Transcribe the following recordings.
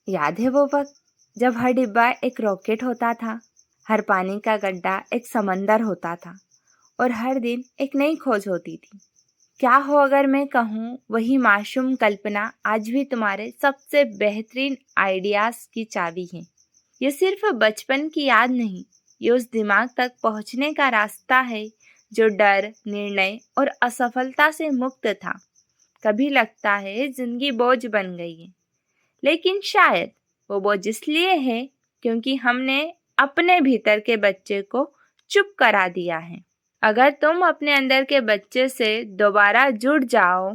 याद है वो वक्त जब हर डिब्बा एक रॉकेट होता था, हर पानी का गड्ढा एक समंदर होता था और हर दिन एक नई खोज होती थी। क्या हो अगर मैं कहूँ वही मासूम कल्पना आज भी तुम्हारे सबसे बेहतरीन आइडियाज़ की चाबी है। ये सिर्फ बचपन की याद नहीं, ये उस दिमाग तक पहुँचने का रास्ता है जो डर, निर्णय और असफलता से मुक्त था। कभी लगता है जिंदगी बोझ बन गई है, लेकिन शायद वो बोझ इसलिए है क्योंकि हमने अपने भीतर के बच्चे को चुप करा दिया है। अगर तुम अपने अंदर के बच्चे से दोबारा जुड़ जाओ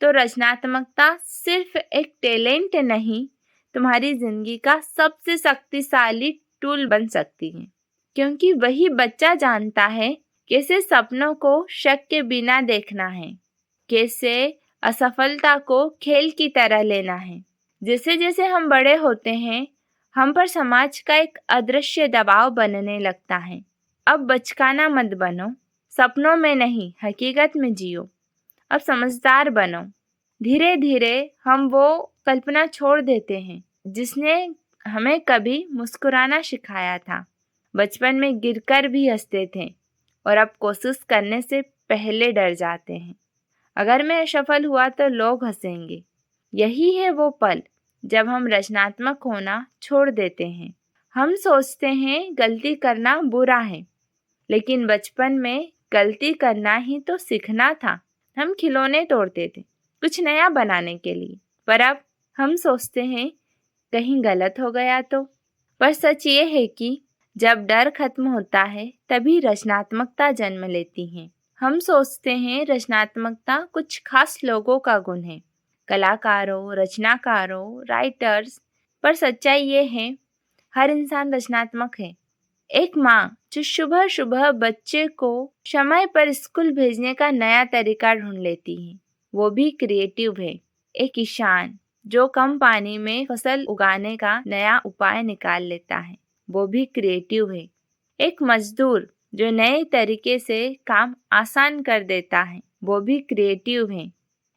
तो रचनात्मकता सिर्फ एक टैलेंट नहीं, तुम्हारी जिंदगी का सबसे शक्तिशाली टूल बन सकती है। क्योंकि वही बच्चा जानता है कैसे सपनों को शक के बिना देखना है, कैसे असफलता को खेल की तरह लेना है। जैसे जैसे हम बड़े होते हैं, हम पर समाज का एक अदृश्य दबाव बनने लगता है। अब बचकाना मत बनो, सपनों में नहीं हकीकत में जियो। अब समझदार बनो। धीरे धीरे हम वो कल्पना छोड़ देते हैं जिसने हमें कभी मुस्कुराना सिखाया था। बचपन में गिरकर भी हंसते थे और अब कोशिश करने से पहले डर जाते हैं। अगर मैं असफल हुआ तो लोग हंसेंगे। यही है वो पल जब हम रचनात्मक होना छोड़ देते हैं। हम सोचते हैं गलती करना बुरा है, लेकिन बचपन में गलती करना ही तो सीखना था। हम खिलौने तोड़ते थे कुछ नया बनाने के लिए, पर अब हम सोचते हैं कहीं गलत हो गया तो। पर सच ये है कि जब डर खत्म होता है तभी रचनात्मकता जन्म लेती है। हम सोचते हैं रचनात्मकता कुछ खास लोगों का गुण है, कलाकारों, रचनाकारों, राइटर्स, पर सच्चाई ये है हर इंसान रचनात्मक है। एक माँ जो सुबह सुबह बच्चे को समय पर स्कूल भेजने का नया तरीका ढूंढ लेती है, वो भी क्रिएटिव है। एक किसान जो कम पानी में फसल उगाने का नया उपाय निकाल लेता है, वो भी क्रिएटिव है। एक मजदूर जो नए तरीके से काम आसान कर देता है, वो भी क्रिएटिव है।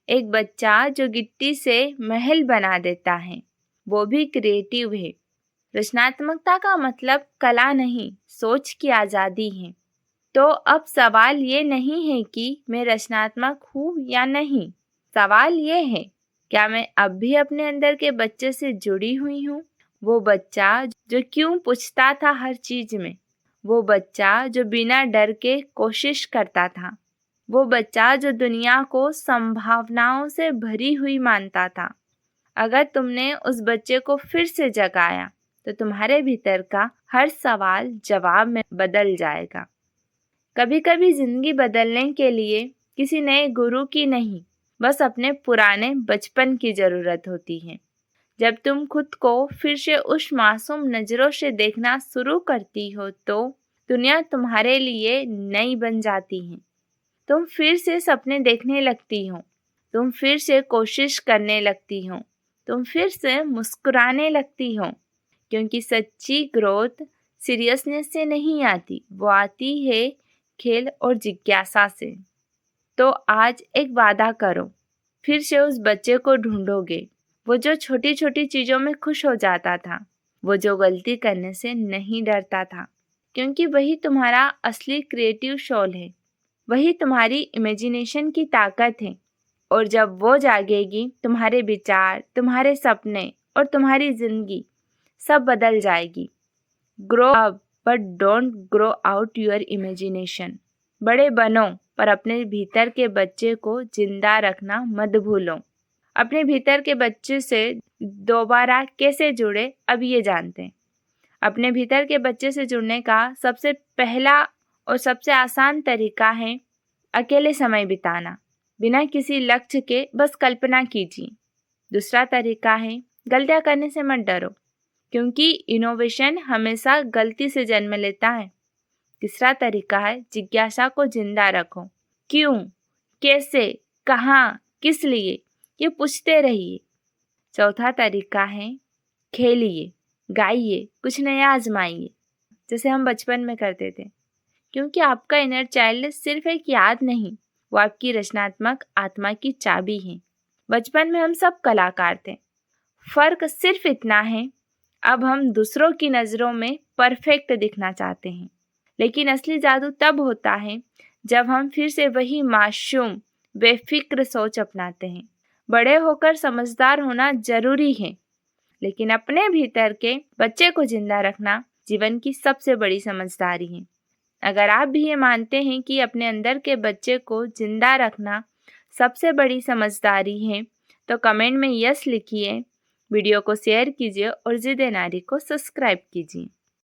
एक बच्चा जो गिट्टी से महल बना देता है, वो भी क्रिएटिव है। रचनात्मकता का मतलब कला नहीं, सोच की आज़ादी है। तो अब सवाल ये नहीं है कि मैं रचनात्मक हूँ या नहीं, सवाल ये है क्या मैं अब भी अपने अंदर के बच्चे से जुड़ी हुई हूँ। वो बच्चा जो क्यों पूछता था हर चीज में, वो बच्चा जो बिना डर के कोशिश करता था, वो बच्चा जो दुनिया को संभावनाओं से भरी हुई मानता था। अगर तुमने उस बच्चे को फिर से जगाया तो तुम्हारे भीतर का हर सवाल जवाब में बदल जाएगा। कभी कभी जिंदगी बदलने के लिए किसी नए गुरु की नहीं, बस अपने पुराने बचपन की जरूरत होती है। जब तुम खुद को फिर से उस मासूम नजरों से देखना शुरू करती हो तो दुनिया तुम्हारे लिए नई बन जाती है। तुम फिर से सपने देखने लगती हो, तुम फिर से कोशिश करने लगती हो, तुम फिर से मुस्कुराने लगती हो। क्योंकि सच्ची ग्रोथ सीरियसनेस से नहीं आती, वो आती है खेल और जिज्ञासा से। तो आज एक वादा करो, फिर से उस बच्चे को ढूंढोगे, वो जो छोटी छोटी चीज़ों में खुश हो जाता था, वो जो गलती करने से नहीं डरता था। क्योंकि वही तुम्हारा असली क्रिएटिव सोल है, वही तुम्हारी इमेजिनेशन की ताकत है। और जब वो जागेगी, तुम्हारे विचार, तुम्हारे सपने और तुम्हारी जिंदगी सब बदल जाएगी। Grow up but don't grow out your imagination. बड़े बनो पर अपने भीतर के बच्चे को जिंदा रखना मत भूलो। अपने भीतर के बच्चे से दोबारा कैसे जुड़े, अब ये जानते हैं। अपने भीतर के बच्चे से जुड़ने का सबसे पहला और सबसे आसान तरीका है अकेले समय बिताना, बिना किसी लक्ष्य के बस कल्पना कीजिए। दूसरा तरीका है गलतियां करने से मत डरो, क्योंकि इनोवेशन हमेशा गलती से जन्म लेता है। तीसरा तरीका है जिज्ञासा को जिंदा रखो। क्यों, कैसे, कहाँ, किस लिए, ये पूछते रहिए। चौथा तरीका है खेलिए, गाइए, कुछ नया आजमाइए, जैसे हम बचपन में करते थे। क्योंकि आपका इनर चाइल्ड सिर्फ एक याद नहीं, वो आपकी रचनात्मक आत्मा की चाबी है। बचपन में हम सब कलाकार थे, फ़र्क सिर्फ इतना है, अब हम दूसरों की नज़रों में परफेक्ट दिखना चाहते हैं, लेकिन असली जादू तब होता है जब हम फिर से वही मासूम बेफिक्र सोच अपनाते हैं। बड़े होकर समझदार होना ज़रूरी है, लेकिन अपने भीतर के बच्चे को जिंदा रखना जीवन की सबसे बड़ी समझदारी है। अगर आप भी ये मानते हैं कि अपने अंदर के बच्चे को जिंदा रखना सबसे बड़ी समझदारी है, तो कमेंट में यस लिखिए, वीडियो को शेयर कीजिए और ज़िद नारी को सब्सक्राइब कीजिए।